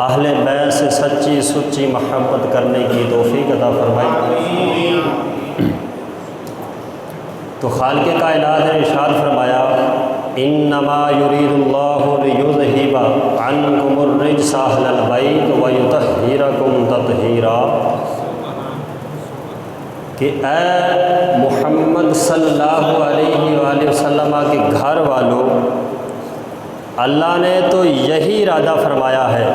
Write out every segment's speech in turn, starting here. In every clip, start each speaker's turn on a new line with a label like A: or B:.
A: اہل بیت سے سچی سچی محبت کرنے کی توفیق عطا فرمائی۔ تو خالق کائنات نے ارشاد فرمایا انما یرید اللہ لیذہب عنکم الرجس اہل البیت ویطہرکم تطہیرا، کہ اے محمد صلی اللہ علیہ وآلہ وسلم کے گھر والوں، اللہ نے تو یہی ارادہ فرمایا ہے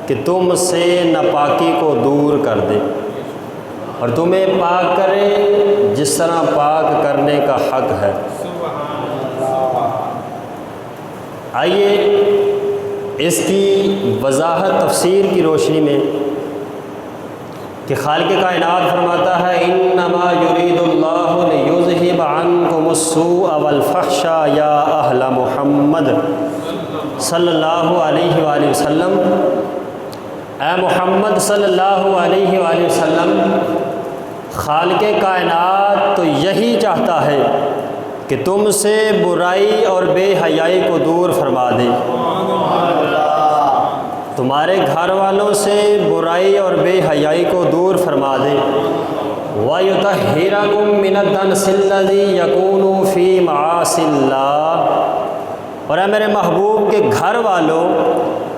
A: کہ تم سے ناپاکی کو دور کر دے اور تمہیں پاک کرے جس طرح پاک کرنے کا حق ہے۔ آئیے اس کی وضاحت تفسیر کی روشنی میں کہ خالق کائنات فرماتا ہے انما یرید اللہ لیذہب عنکم السوء والفحشاء یا اہل محمد صلی اللہ علیہ وآلہ وسلم، اے محمد صلی اللہ علیہ وآلہ وسلم، خالق کائنات تو یہی چاہتا ہے کہ تم سے برائی اور بے حیائی کو دور فرما دے، تمہارے گھر والوں سے برائی اور بے حیائی کو دور فرما دے، وَيُطَهِّرَكُم مِّنَ الدَّنْسِ الَّذِي يَكُونُ فِي مَعَاصِ اللَّهِ، اور اے میرے محبوب کے گھر والوں،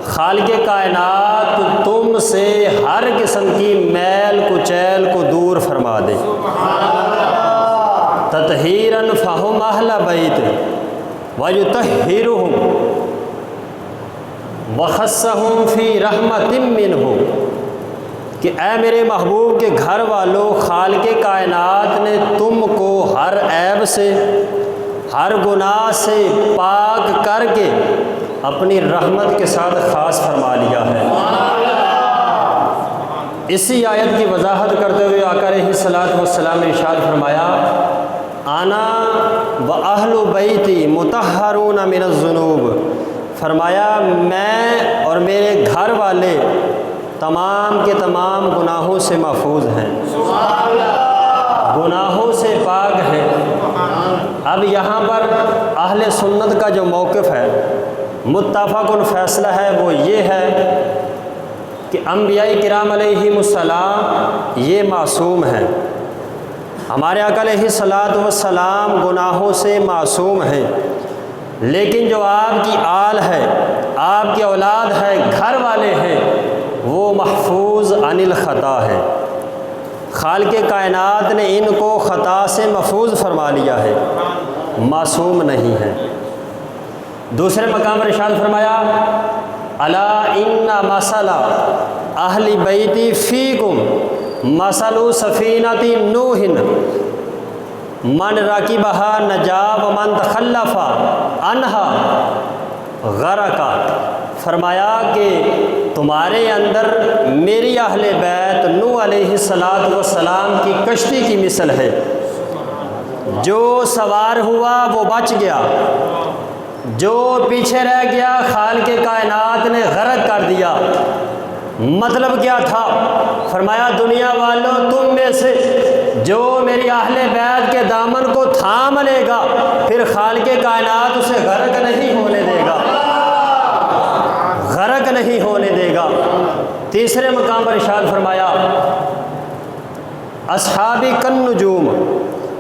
A: خالق کائنات تم سے ہر قسم کی میل کچیل کو دور فرما دے۔ تطہیراً فہم اہل بیت ویطہرہم وخصہم فی رحمت منہ، کہ اے میرے محبوب کے گھر والوں، خالق کائنات نے تم کو ہر عیب سے، ہر گناہ سے پاک کر کے اپنی رحمت کے ساتھ خاص فرما لیا ہے۔ اسی آیت کی وضاحت کرتے ہوئے آقا علیہ الصلوۃ والسلام نے ارشاد فرمایا انا واہل بیتی مطہرون من الذنوب، فرمایا میں اور میرے گھر والے تمام کے تمام گناہوں سے محفوظ ہیں، گناہوں سے پاک ہیں۔ اب یہاں پر اہل سنت کا جو موقف ہے، متفق فیصلہ ہے، وہ یہ ہے کہ انبیاء کرام علیہم السلام یہ معصوم ہیں، ہمارے آقا علیہ الصلوۃ والسلام گناہوں سے معصوم ہیں، لیکن جو آپ کی آل ہے، آپ کی اولاد ہے، گھر والے ہیں، وہ محفوظ عن الخطا ہے۔ خالق کائنات نے ان کو خطا سے محفوظ فرما لیا ہے، معصوم نہیں ہے۔ دوسرے مقام پر ارشاد فرمایا الا ان مثل اہل بیتی فیکم مثل سفینۃ نوح من راکبہا نجا ومن تخلف عنہا غرق، فرمایا کہ تمہارے اندر میری اہل بیت نوح علیہ السلام کی کشتی کی مثل ہے، جو سوار ہوا وہ بچ گیا، جو پیچھے رہ گیا خالق کائنات نے غرق کر دیا۔ مطلب کیا تھا؟ فرمایا دنیا والوں تم میں سے جو میری اہل بیت کے دامن کو تھام لے گا، پھر خالق کائنات اسے غرق نہیں ہونے دے گا، غرق نہیں ہونے دے گا۔ تیسرے مقام پر ارشاد فرمایا اصحابی کالنجوم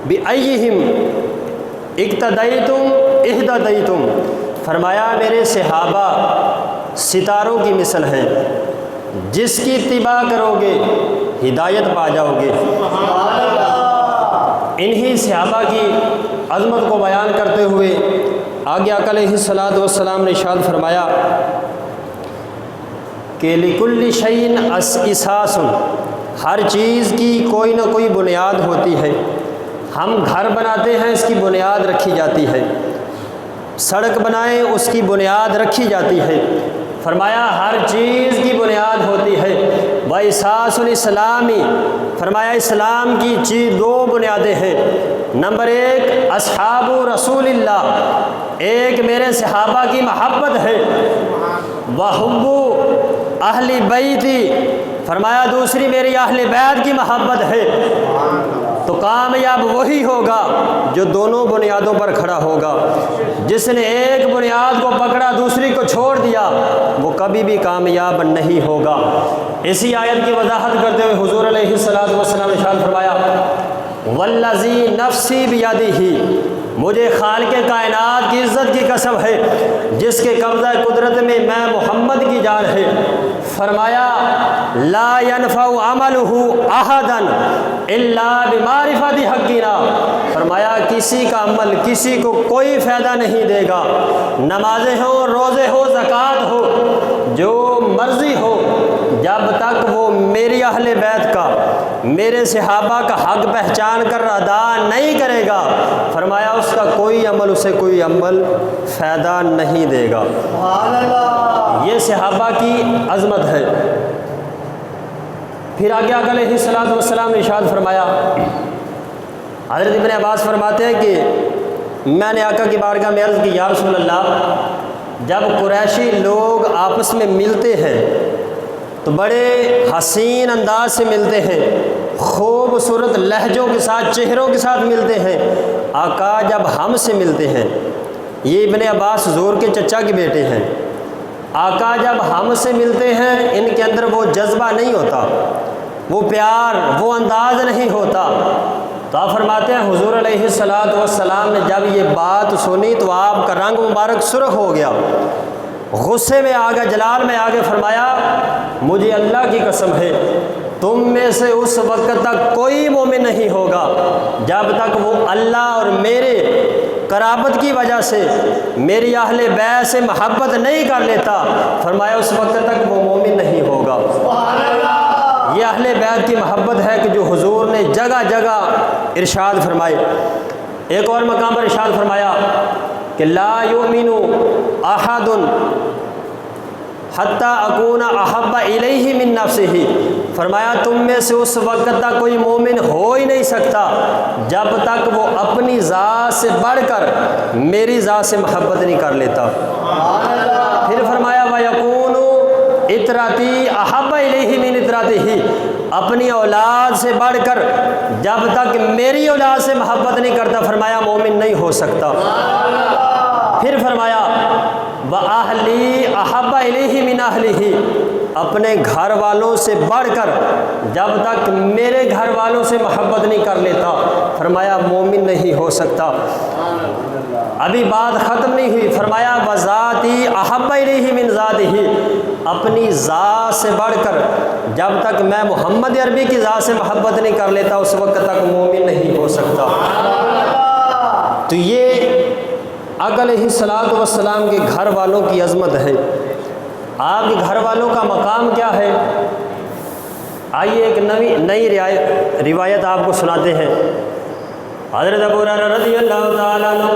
A: بأیہم اقتدیتم اہتدیتم، فرمایا میرے صحابہ ستاروں کی مثل ہیں، جس کی اتباع کرو گے ہدایت پا جاؤ گے۔ انہی صحابہ کی عظمت کو بیان کرتے ہوئے آگے آقا علیہ الصلوۃ والسلام نے ارشاد فرمایا کہ لکل شیء اساس، ہر چیز کی کوئی نہ کوئی بنیاد ہوتی ہے۔ ہم گھر بناتے ہیں، اس کی بنیاد رکھی جاتی ہے، سڑک بنائیں اس کی بنیاد رکھی جاتی ہے۔ فرمایا ہر چیز کی بنیاد ہوتی ہے۔ وَإِسَاسُ الْإِسْلَامِ، فرمایا اسلام کی دو بنیادیں ہیں۔ نمبر ایک اصحاب رسول اللہ، ایک میرے صحابہ کی محبت ہے۔ وَحُبُّ اہل بیتی، فرمایا دوسری میری اہل بیت کی محبت ہے۔ تو کامیاب وہی ہوگا جو دونوں بنیادوں پر کھڑا ہوگا۔ جس نے ایک بنیاد کو پکڑا دوسری کو چھوڑ دیا وہ کبھی بھی کامیاب نہیں ہوگا۔ اسی آیت کی وضاحت کرتے ہوئے حضور علیہ السلام نے ارشاد فرمایا والذی نفسی بیدہ، مجھے خالق کائنات کی عزت کی قسم ہے جس کے قبضہ قدرت میں میں محمد کی جان ہے، فرمایا لا ينفع عملہ احدا الا بمعرفت حقنا، فرمایا کسی کا عمل کسی کو کوئی فائدہ نہیں دے گا، نمازیں ہوں، روزے ہو، زکوٰۃ ہو، جو مرضی ہو، جب تک وہ میری اہل بیت کا، میرے صحابہ کا حق پہچان کر ادا نہیں کرے گا، فرمایا اس کا کوئی عمل اسے کوئی عمل فائدہ نہیں دے گا۔ یہ صحابہ کی عظمت ہے۔ پھر آگے آقا علیہ السلام نے ارشاد فرمایا، حضرت ابن عباس فرماتے ہیں کہ میں نے آقا کی بارگاہ میں عرض کی یا رسول اللہ، جب قریشی لوگ آپس میں ملتے ہیں تو بڑے حسین انداز سے ملتے ہیں، خوبصورت لہجوں کے ساتھ، چہروں کے ساتھ ملتے ہیں، آقا جب ہم سے ملتے ہیں، یہ ابن عباس زور کے چچا کے بیٹے ہیں، آقا جب ہم سے ملتے ہیں ان کے اندر وہ جذبہ نہیں ہوتا، وہ پیار، وہ انداز نہیں ہوتا۔ تو آپ فرماتے ہیں حضور علیہ السلام نے جب یہ بات سنی تو آپ کا رنگ مبارک سرخ ہو گیا، غصے میں آگے، جلال میں آگے، فرمایا مجھے اللہ کی قسم ہے تم میں سے اس وقت تک کوئی مومن نہیں ہوگا جب تک وہ اللہ اور میرے قرابت کی وجہ سے میری اہل بیت سے محبت نہیں کر لیتا، فرمایا اس وقت تک وہ مومن نہیں ہوگا۔ یہ اہل بیت کی محبت ہے کہ جو حضور نے جگہ جگہ ارشاد فرمائے۔ ایک اور مقام پر ارشاد فرمایا کہ لا یؤمن احد حتی اکون احب الیہ من نفسہ، فرمایا تم میں سے اس وقت تک کوئی مومن ہو ہی نہیں سکتا جب تک وہ اپنی ذات سے بڑھ کر میری ذات سے محبت نہیں کر لیتا۔ پھر فرمایا وَيَكُونُ اطراتی احب الیہ من اطراتہ، اپنی اولاد سے بڑھ کر جب تک میری اولاد سے محبت نہیں کرتا، فرمایا مومن نہیں ہو سکتا۔ پھر فرمایا وَأَهْلِي أَحَبَّ إِلَيْهِ مِنْ أَهْلِهِ، اپنے گھر والوں سے بڑھ کر جب تک میرے گھر والوں سے محبت نہیں کر لیتا، فرمایا مومن نہیں ہو سکتا۔ ابھی بات ختم نہیں ہوئی، فرمایا وَذَاتِي أَحَبَّ إِلَيْهِ مِنْ ذَاتِهِ، اپنی ذات سے بڑھ کر جب تک میں محمد عربی کی ذات سے محبت نہیں کر لیتا اس وقت تک مومن نہیں ہو سکتا۔ تو یہ آقا علیہ السلام کے گھر والوں کی عظمت ہے۔ آپ کے گھر والوں کا مقام کیا ہے؟ آئیے ایک نئی روایت آپ کو سناتے ہیں۔ حضرت ابو ہریرہ رضی اللہ تعالیٰ عنہ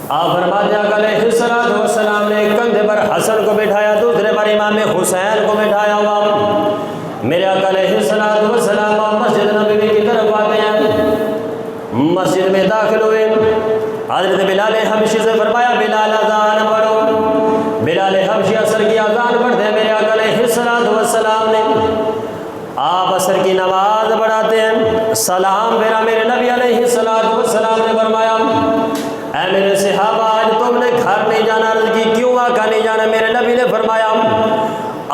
A: آپ فرماتے ہیں آقا علیہ السلام نے ایک کندھے پر حسن کو بٹھایا، دوسرے پر امام حسین کو بٹھایا ہوا۔ میرے آقا علیہ السلام مسجد نبوی کی طرف آتے ہیں، مسجد میں داخل ہوئے، حضرت بلال حبشی سے فرمایا بلال اذان پڑھو۔ بلال حبشی عصر کی اذان پڑھتے ہیں، میرے آقا علیہ السلام نے آپ عصر کی نماز پڑھاتے ہیں، سلام پھیرا، میرے نبی علیہ السلام نے فرمایا اے میرے صحابہ آج تم نے گھر نہیں جانا، عرض کی کیوں آقا نہیں جانا؟ میرے نبی نے فرمایا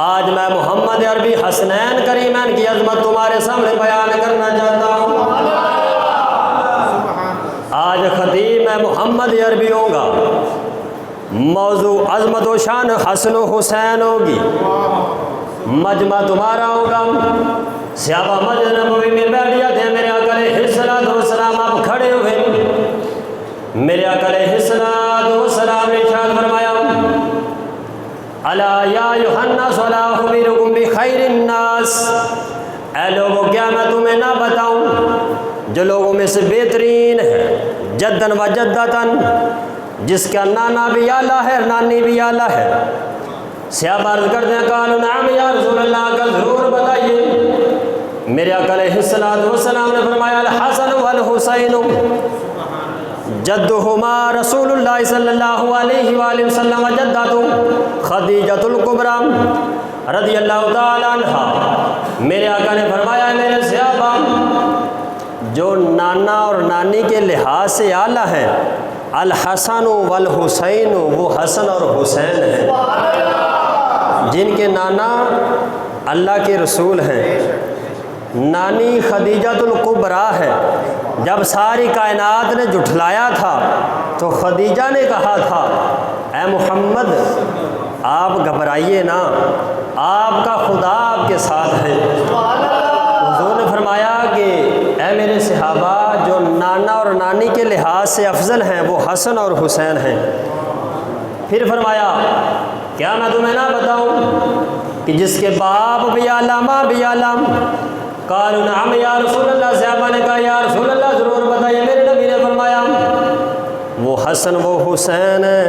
A: آج میں محمد عربی حسنین کریمین کی عظمت تمہارے سامنے بیان کرنا چاہتا ہوں۔ آج خطیب میں محمد عربی ہوں گا، موضوع عظمت و شان حسن و حسین ہوگی، مجمع تمہارا ہوگا۔ صحابہ مسجد نبوی میں بیٹھ جاتے ہیں، میرے آقا علیہ السلام آپ کھڑے ہوئے، میرے آقا علیہ السلام نے ارشاد فرمایا الا یا ایھا الناس الا اخبرکم بخیر الناس، اے لوگوں کیا میں تمہیں نہ بتاؤں جو لوگوں میں سے بہترین ہے، جدن و جدتن، جس کا نانا بھی اعلیٰ ہے نانی بھی اعلیٰ ہے۔ صحابہ عرض کرتے ہیں قالوا نعم یا رسول اللہ، کا ضرور بتائیے۔ میرے آقا علیہ السلام نے فرمایا الحسن والحسین جدہما رسول اللہ صلی اللہ علیہ وآلہ وسلم جدتہ خدیجۃ الکبریٰ رضی اللہ تعالیٰ عنہ۔ میرے آقا نے فرمایا میرے صحابہ جو نانا اور نانی کے لحاظ سے اعلیٰ ہیں، الحسن والحسین، وہ حسن اور حسین ہیں، جن کے نانا اللہ کے رسول ہیں۔ نانی خدیجۃ الکبریٰ ہے۔ جب ساری کائنات نے جھٹلایا تھا تو خدیجہ نے کہا تھا اے محمد آپ گھبرائیے نا، آپ کا خدا آپ کے ساتھ ہے۔ حضور نے فرمایا کہ اے میرے صحابہ، جو نانا اور نانی کے لحاظ سے افضل ہیں وہ حسن اور حسین ہیں۔ پھر فرمایا کیا میں تمہیں نہ بتاؤں کہ جس کے باپ بھی اعلیٰ ماں بھی اعلیٰ؟ قالوا نعم یا رسول اللہ، صحابہ نے کہا یا رسول اللہ ضرور بتائیے۔ میرے نبی نے فرمایا وہ حسن وہ حسین ہیں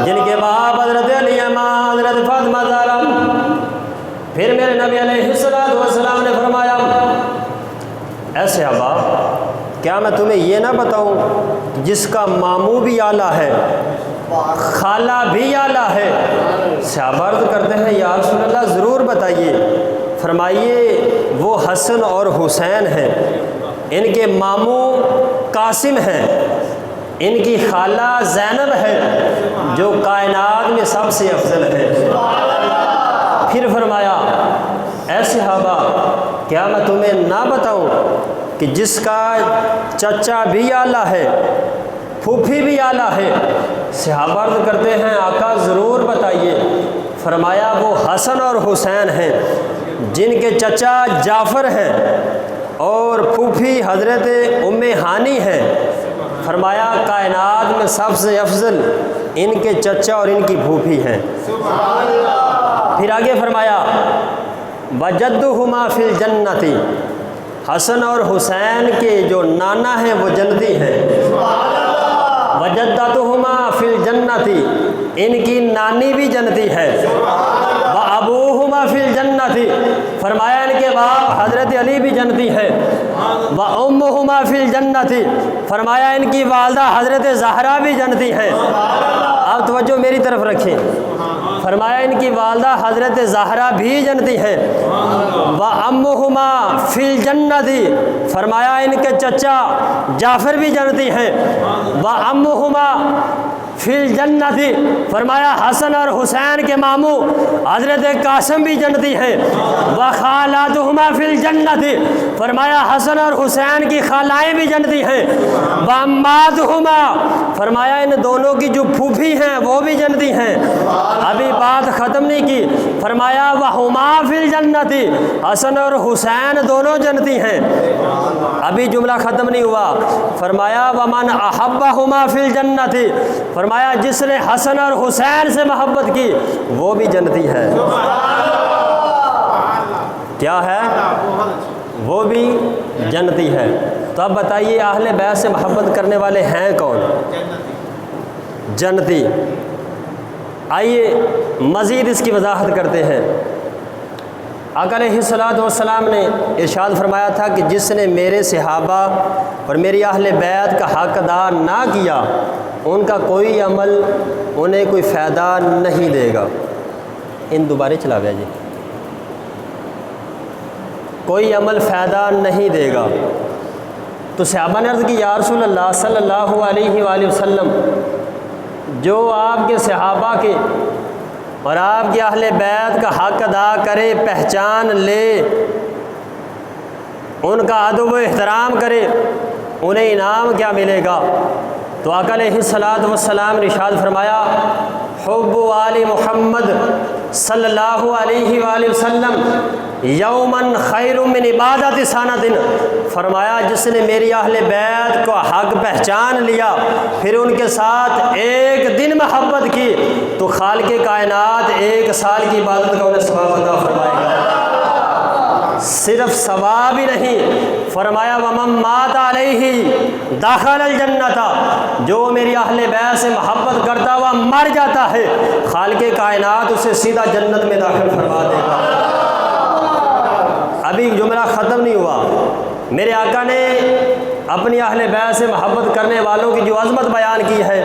A: جن کے باپ حضرت علی ماں حضرت فاطمہ زہرا۔ پھر میرے نبی علیہ الصلوۃ والسلام نے فرمایا اے صحابہ، کیا میں تمہیں یہ نہ بتاؤں جس کا ماموں بھی اعلیٰ ہے، خالہ بھی اعلیٰ ہے؟ صحابہ عرض کرتے ہیں یا رسول اللہ ضرور بتائیے۔ فرمائیے وہ حسن اور حسین ہیں، ان کے ماموں قاسم ہیں، ان کی خالہ زینب ہے جو کائنات میں سب سے افضل ہے۔ پھر فرمایا اے صحابہ، کیا میں تمہیں نہ بتاؤں کہ جس کا چچا بھی اعلیٰ ہے، پھوپھی بھی اعلیٰ ہے؟ صحابہ عرض کرتے ہیں آقا ضرور بتائیے۔ فرمایا وہ حسن اور حسین ہیں جن کے چچا جعفر ہیں اور پھوپھی حضرت ام ہانی ہیں۔ فرمایا کائنات میں سب سے افضل ان کے چچا اور ان کی پھوپھی ہیں۔ پھر آگے فرمایا وجدہما فی الجنۃ، حسن اور حسین کے جو نانا ہیں وہ جنتی ہیں۔ وجدتہما فی الجنۃ، ان کی نانی بھی جنتی ہے۔ وابوہما فی الجنۃ، فرمایا ان کے باپ حضرت علی بھی جنتی ہے۔ وامہما فی الجنۃ، فرمایا ان کی والدہ حضرت زہرا بھی جنتی ہیں۔ اب توجہ میری طرف رکھیں، فرمایا ان کی والدہ حضرت زہرا بھی جنتی ہیں۔ وامہما فی الجنۃ، فرمایا ان کے چچا جعفر بھی جنتی ہیں۔ وامہما فی الجنۃ، فرمایا حسن اور حسین کے ماموں حضرت قاسم بھی جنتی ہیں۔ وخالاتہما فی الجنۃ، فرمایا حسن اور حسین کی خالائیں بھی جنتی ہیں۔ واماتہما، فرمایا ان دونوں کی جو پھوپھی ہیں وہ بھی جنتی ہیں۔ ابھی بات ختم نہیں کی، فرمایا وہما فی الجنۃ، حسن اور حسین دونوں جنتی ہیں۔ ابھی جملہ ختم نہیں ہوا، فرمایا ومن احبہما فی الجنۃ، فرمایا جس نے حسن اور حسین سے محبت کی وہ بھی جنتی ہے۔ کیا ہے؟ وہ بھی جنتی ہے۔ تو اب بتائیے اہل بیت سے محبت کرنے والے ہیں کون؟ جنتی۔ آئیے مزید اس کی وضاحت کرتے ہیں۔ آقا علیہ الصلوۃ والسلام نے ارشاد فرمایا تھا کہ جس نے میرے صحابہ اور میری اہل بیت کا حق ادا نہ کیا ان کا کوئی عمل انہیں کوئی فائدہ نہیں دے گا۔ ان دوبارے چلا گیا جی، کوئی عمل فائدہ نہیں دے گا۔ تو صحابہ نے عرض کی یا رسول اللہ صلی اللہ علیہ وآلہ وسلم، جو آپ کے صحابہ کے اور آپ کے اہل بیت کا حق ادا کرے، پہچان لے، ان کا ادب و احترام کرے، انہیں انعام کیا ملے گا؟ تو آقا علیہ الصلوۃ والسلام نے ارشاد فرمایا حب آل محمد صلی اللہ علیہ وآلہ وسلم یومن خیر من عبادت سنۃ، فرمایا جس نے میری اہل بیت کو حق پہچان لیا پھر ان کے ساتھ ایک دن محبت کی تو خالق کائنات ایک سال کی عبادت کا انہیں ثواب عطا فرمائے گا۔ صرف ثواب ہی نہیں، فرمایا ومن مات علیہ دخل الجنۃ، جو میری اہل بیت سے محبت کرتا ہوا مر جاتا ہے خالق کائنات اسے سیدھا جنت میں داخل فرما دے گا۔ ابھی جملہ ختم نہیں ہوا، میرے آقا نے اپنی اہل بیت سے محبت کرنے والوں کی جو عظمت بیان کی ہے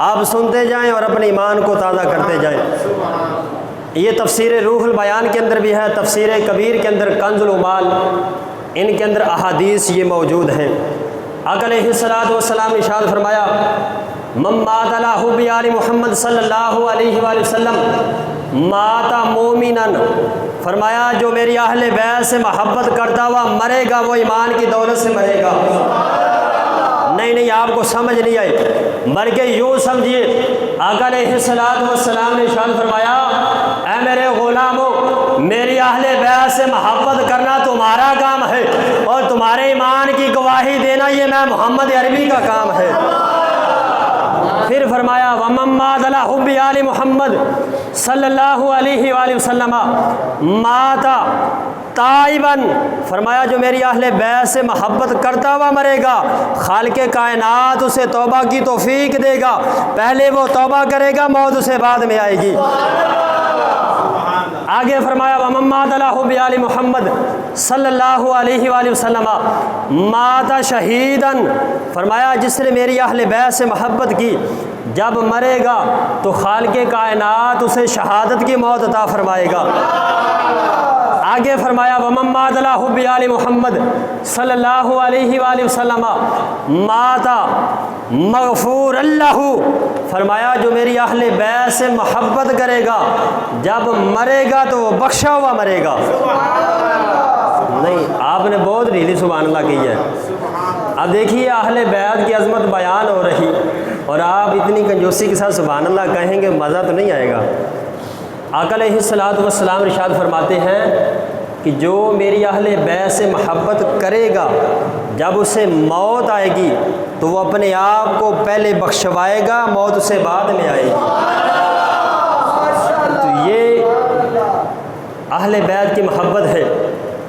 A: آپ سنتے جائیں اور اپنے ایمان کو تازہ کرتے جائیں۔ یہ تفسیر روح البیان کے اندر بھی ہے، تفسیر کبیر کے اندر کنز العمال ان کے اندر احادیث یہ موجود ہیں۔ آقا علیہ الصلوۃ والسلام نے ارشاد فرمایا من مات علی حب آل محمد صلی اللہ علیہ وآلہ وسلم مات مومنا، فرمایا جو میری اہل بیت سے محبت کرتا ہوا مرے گا وہ ایمان کی دولت سے مرے گا۔ نہیں آپ کو سمجھ نہیں آئی، بلکہ یوں سمجھیے آقا علیہ الصلوۃ والسلام نے ارشاد فرمایا اے میرے غلاموں، میری اہل بیت سے محبت کرنا تمہارا کام ہے اور تمہارے ایمان کی گواہی دینا یہ میں محمد عربی کا کام ہے۔ پھر فرمایا وَمَن مَّاتَ عَلَىٰ حُبِّ آلِ محمد صلی اللہ علیہ وآلہ وسلم مات تائباً، فرمایا جو میری اہل بیت سے محبت کرتا ہوا مرے گا خالق کائنات اسے توبہ کی توفیق دے گا، پہلے وہ توبہ کرے گا، موت اسے بعد میں آئے گی۔ آگے فرمایا وَمَن مَّاتَ عَلَىٰ حُبِّ آلِ محمد صلی اللہ علیہ وآلہ وسلم مات شہیداً، فرمایا جس نے میری اہل بیت سے محبت کی جب مرے گا تو خالق کائنات اسے شہادت کی موت عطا فرمائے گا۔ آگے فرمایا وَمَن مَّاتَ عَلَىٰ حُبِّ آلِ محمد صلی اللہ علیہ وآلہ وسلم مات مغفور اللہ، فرمایا جو میری اہل بیت سے محبت کرے گا جب مرے گا تو وہ بخشا ہوا مرے گا۔ نہیں آپ نے بہت ڈھیلی سبحان اللہ کی ہے۔ اب دیکھیے اہل بیت کی عظمت بیان ہو رہی اور آپ اتنی کنجوسی کے ساتھ سبحان اللہ کہیں گے، مزہ تو نہیں آئے گا۔ آقا علیہ الصلوۃ والسلام ارشاد فرماتے ہیں کہ جو میری اہل بیت سے محبت کرے گا جب اسے موت آئے گی تو وہ اپنے آپ کو پہلے بخشوائے گا، موت اسے بعد میں آئے گی۔ تو یہ اہل بیت کی محبت ہے۔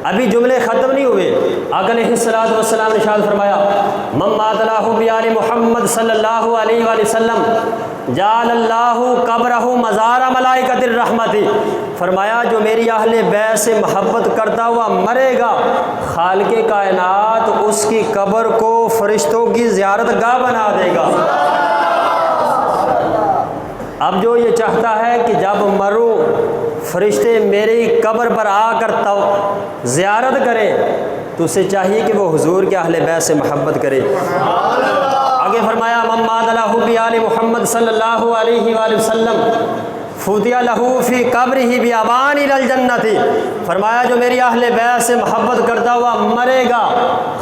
A: ابھی جملے ختم نہیں ہوئے، آقا علیہ الصلوۃ والسلام نے ارشاد فرمایا من مات علی حب آل محمد صلی اللہ علیہ وآلہ وسلم جعل اللہ قبرہ مزار ملائکۃ الرحمت، فرمایا جو میری اہل بیت سے محبت کرتا ہوا مرے گا خالق کائنات اس کی قبر کو فرشتوں کی زیارت گاہ بنا دے گا۔ اب جو یہ چاہتا ہے کہ جب مروں فرشتے میری قبر پر آ کر زیارت کریں تو اسے چاہیے کہ وہ حضور کے اہل بیت سے محبت کرے۔ آگے فرمایا من مات علی حب آل محمد صلی اللہ علیہ وآلہ وسلم فتح لہ فی قبرہ بیابان الی الجنۃ، فرمایا جو میری اہل بیت سے محبت کرتا ہوا مرے گا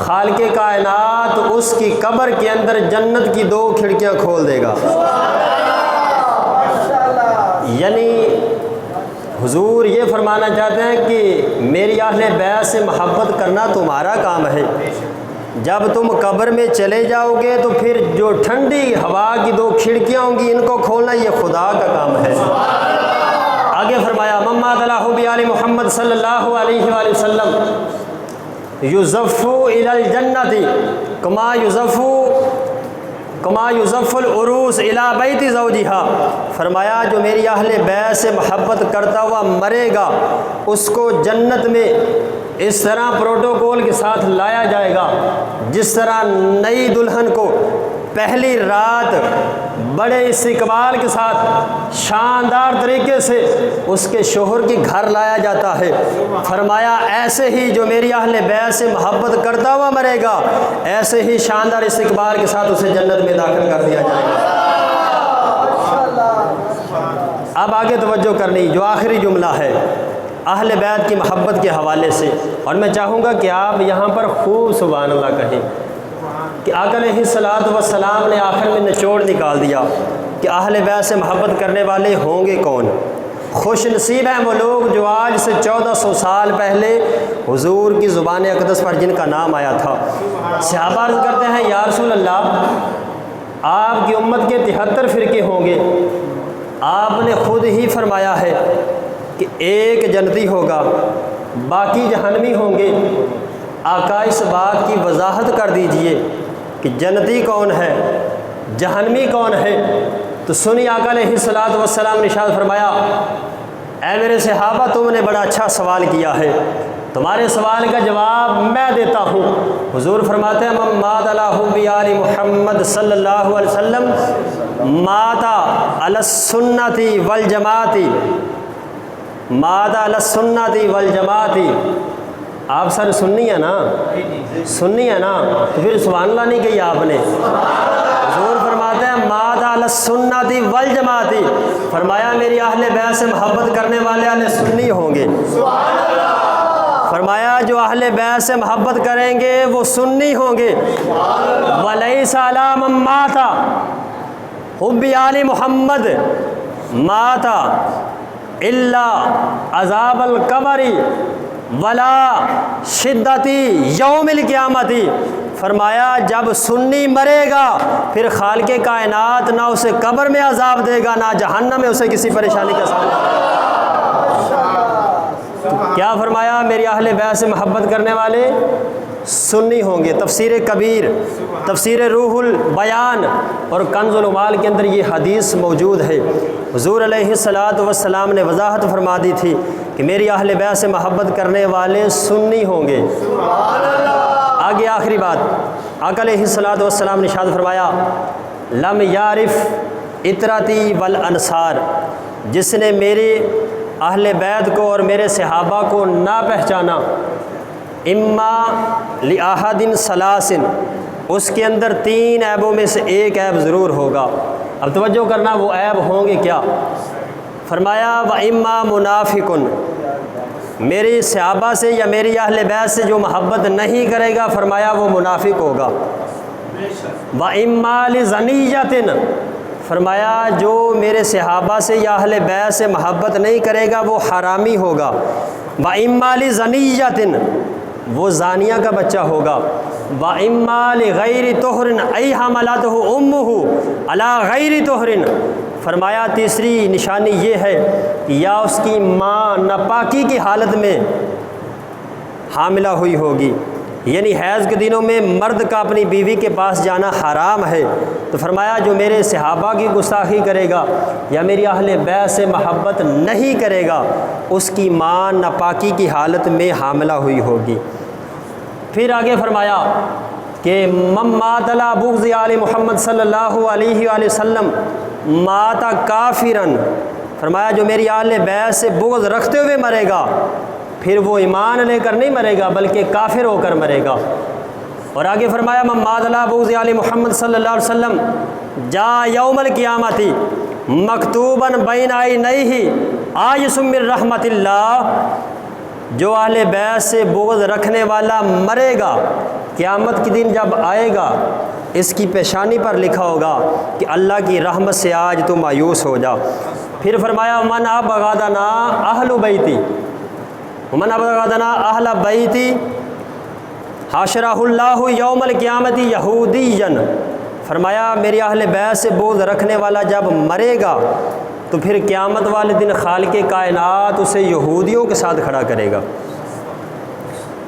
A: خالق کائنات اس کی قبر کے اندر جنت کی 2 کھڑکیاں کھول دے گا۔ یعنی حضور یہ فرمانا چاہتے ہیں کہ میری اہل بیت سے محبت کرنا تمہارا کام ہے، جب تم قبر میں چلے جاؤ گے تو پھر جو ٹھنڈی ہوا کی 2 کھڑکیاں ہوں گی ان کو کھولنا یہ خدا کا کام ہے۔ آگے فرمایا من مات علی حب آل محمد صلی اللہ علیہ وآلہ وسلم یزف الی الجنۃ کما یزف العروس الی بیت زوجہا، فرمایا جو میری اہل بیت سے محبت کرتا ہوا مرے گا اس کو جنت میں اس طرح پروٹوکول کے ساتھ لایا جائے گا جس طرح نئی دلہن کو پہلی رات بڑے استقبال کے ساتھ شاندار طریقے سے اس کے شوہر کے گھر لایا جاتا ہے، فرمایا ایسے ہی جو میری اہل بیت سے محبت کرتا ہوا مرے گا ایسے ہی شاندار استقبال کے ساتھ اسے جنت میں داخل کر دیا جائے گا۔ اب آگے توجہ کرنی جو آخری جملہ ہے اہل بیت کی محبت کے حوالے سے، اور میں چاہوں گا کہ آپ یہاں پر خوب سبحان اللہ کہیں کہ آقا علیہ الصلوۃ والسلام نے آخر میں نچوڑ نکال دیا کہ اہل بیت سے محبت کرنے والے ہوں گے کون۔ خوش نصیب ہیں وہ لوگ جو آج سے 1400 سال پہلے حضور کی زبان اقدس پر جن کا نام آیا تھا۔ صحابہ عرض کرتے ہیں یا رسول اللہ آپ کی امت کے 73 فرقے ہوں گے، آپ نے خود ہی فرمایا ہے کہ ایک جنتی ہوگا باقی جہنمی ہوں گے، آقا اس بات کی وضاحت کر دیجئے کہ جنتی کون ہے جہنمی کون ہے۔ تو سنی آقا علیہ الصلوۃ والسلام نے ارشاد فرمایا اے میرے صحابہ تم نے بڑا اچھا سوال کیا ہے، تمہارے سوال کا جواب میں دیتا ہوں۔ حضور فرماتے ہیں من مات علی حب آل محمد صلی اللہ علیہ وسلم مات علی السنۃ والجماعۃ، مات علی السنۃ والجماعۃ آپ سر سنی ہے نا، سنی ہے نا، تو پھر سبحان اللہ نہیں کہی آپ نے؟ حضور فرماتے ہیں مات علی السنتی والجماعتی، فرمایا میری اہل بیت سے محبت کرنے والے اہل سنی ہوں گے، فرمایا جو اہل بیت سے محبت کریں گے وہ سنی ہوں گے، ولیس علی من مات حب آل محمد مات الا عذاب القبر ولا شدتی یوم القیامتی، فرمایا جب سنی مرے گا پھر خالق کائنات نہ اسے قبر میں عذاب دے گا نہ جہنم میں اسے کسی پریشانی کا سامنا۔ کیا فرمایا؟ میری اہل بیت سے محبت کرنے والے سنی ہوں گے۔ تفسیر کبیر، تفسیر روح البیان اور کنز العمال کے اندر یہ حدیث موجود ہے۔ حضور علیہ الصلاۃ والسلام نے وضاحت فرما دی تھی کہ میری اہل بیت سے محبت کرنے والے سنی ہوں گے۔ آگے آخری بات، آقا علیہ الصلاۃ والسلام نے ارشاد فرمایا لم یعرف اطرتی والانصار، جس نے میرے اہل بیت کو اور میرے صحابہ کو نہ پہچانا، اما لأحد ثلاث، اس کے اندر 3 عیبوں میں سے ایک عیب ضرور ہوگا۔ اب توجہ کرنا، وہ عیب ہوں گے کیا؟ فرمایا وَإِمَّا مُنَافِقٌ، میری صحابہ سے یا میری اہل بیت سے جو محبت نہیں کرے گا، فرمایا وہ منافق ہوگا۔ وَإِمَّا لِزَنِيَّةٍ، فرمایا جو میرے صحابہ سے یا اہل بیت سے محبت نہیں کرے گا وہ حرامی ہوگا۔ وَإِمَّا لِزَنِيَّةٍ، وہ زانیہ کا بچہ ہوگا۔ وَإِمَّا لِغَيْرِ طُهْرٍ أَيْ حَمَلَتْهُ أُمُّهُ عَلَى غَيْرِ طُهْرٍ، فرمایا تیسری نشانی یہ ہے کہ یا اس کی ماں ناپاکی کی حالت میں حاملہ ہوئی ہوگی، یعنی حیض کے دنوں میں مرد کا اپنی بیوی کے پاس جانا حرام ہے، تو فرمایا جو میرے صحابہ کی گستاخی کرے گا یا میری اہل بیت سے محبت نہیں کرے گا اس کی ماں ناپاکی کی حالت میں حاملہ ہوئی ہوگی۔ پھر آگے فرمایا کہ من مات علی بغض آل محمد صلی اللہ علیہ وآلہ وسلم مات کافرن، فرمایا جو میری اہل بیت سے بغض رکھتے ہوئے مرے گا پھر وہ ایمان لے کر نہیں مرے گا بلکہ کافر ہو کر مرے گا۔ اور آگے فرمایا من مات علی بغض آل محمد صلی اللہ علیہ وسلم جاء یوم القیامت مکتوبا بین عینیہ آیس من رحمت اللہ، جو اہل بیت سے بغض رکھنے والا مرے گا قیامت کے دن جب آئے گا اس کی پیشانی پر لکھا ہوگا کہ اللہ کی رحمت سے آج تو مایوس ہو جا۔ پھر فرمایا من ابغضنا اہل بیتی، من ابغضنا اہل بیتی حاشرہ اللہ یوم القیامت یہودیا، فرمایا میری اہل بیت سے بغض رکھنے والا جب مرے گا تو پھر قیامت والے دن خالق کائنات اسے یہودیوں کے ساتھ کھڑا کرے گا۔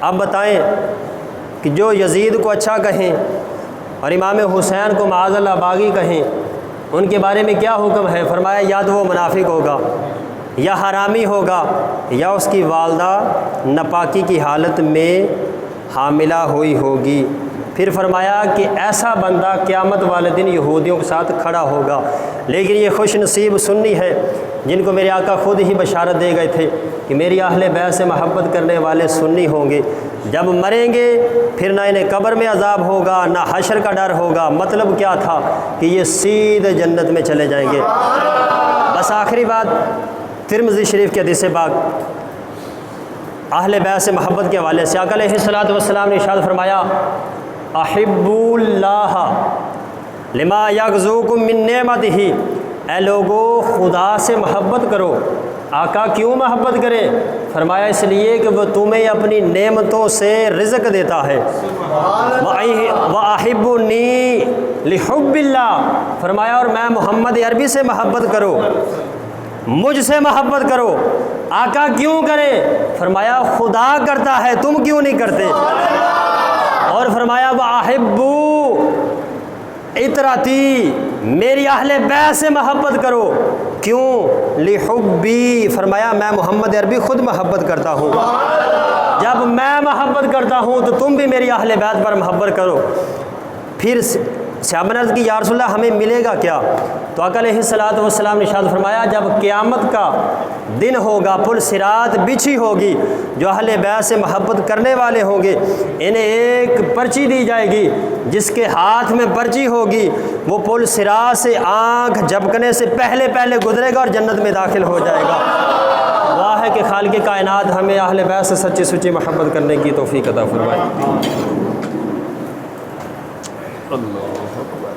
A: اب بتائیں کہ جو یزید کو اچھا کہیں اور امام حسین کو معاذ اللہ باغی کہیں ان کے بارے میں کیا حکم ہے؟ فرمایا یا تو وہ منافق ہوگا یا حرامی ہوگا یا اس کی والدہ ناپاکی کی حالت میں حاملہ ہوئی ہوگی۔ پھر فرمایا کہ ایسا بندہ قیامت والے دن یہودیوں کے ساتھ کھڑا ہوگا۔ لیکن یہ خوش نصیب سنی ہے جن کو میرے آقا خود ہی بشارت دے گئے تھے کہ میری اہل بیت سے محبت کرنے والے سنی ہوں گے، جب مریں گے پھر نہ انہیں قبر میں عذاب ہوگا نہ حشر کا ڈر ہوگا۔ مطلب کیا تھا کہ یہ سیدھے جنت میں چلے جائیں گے۔ بس آخری بات، ترمذی شریف کے حدیث پاک اہل بیت سے محبت کے حوالے سے آقا علیہ الصلوۃ والسلام نے ارشاد فرمایا احبوا اللہ لما یغزوکم من نعمتہ، اے لوگو خدا سے محبت کرو۔ آقا کیوں محبت کرے؟ فرمایا اس لیے کہ وہ تمہیں اپنی نعمتوں سے رزق دیتا ہے۔ وَأَحِبُّنِي لِحُبِّ اللَّهِ، فرمایا اور میں محمد عربی سے محبت کرو، مجھ سے محبت کرو۔ آقا کیوں کرے؟ فرمایا خدا کرتا ہے، تم کیوں نہیں کرتے؟ اور فرمایا وَأَحِبُّ اطرتی، میری اہل بیت سے محبت کرو۔ کیوں؟ لحبی، فرمایا میں محمد عربی خود محبت کرتا ہوں، جب میں محبت کرتا ہوں تو تم بھی میری اہل بیت پر محبت کرو۔ پھر صحابہ نے عرض کی یا رسول اللہ ہمیں ملے گا کیا؟ تو آقا علیہ الصلوۃ والسلام نے ارشاد فرمایا جب قیامت کا دن ہوگا، پل صراط بچھی ہوگی، جو اہل بیت سے محبت کرنے والے ہوں گے انہیں ایک پرچی دی جائے گی، جس کے ہاتھ میں پرچی ہوگی وہ پل صراط سے آنکھ جھپکنے سے پہلے پہلے گزرے گا اور جنت میں داخل ہو جائے گا۔ دعا ہے کہ خالق کائنات ہمیں اہل بیت سے سچی سچی محبت کرنے کی توفیق عطا فرمائے۔ اللہ اکبر۔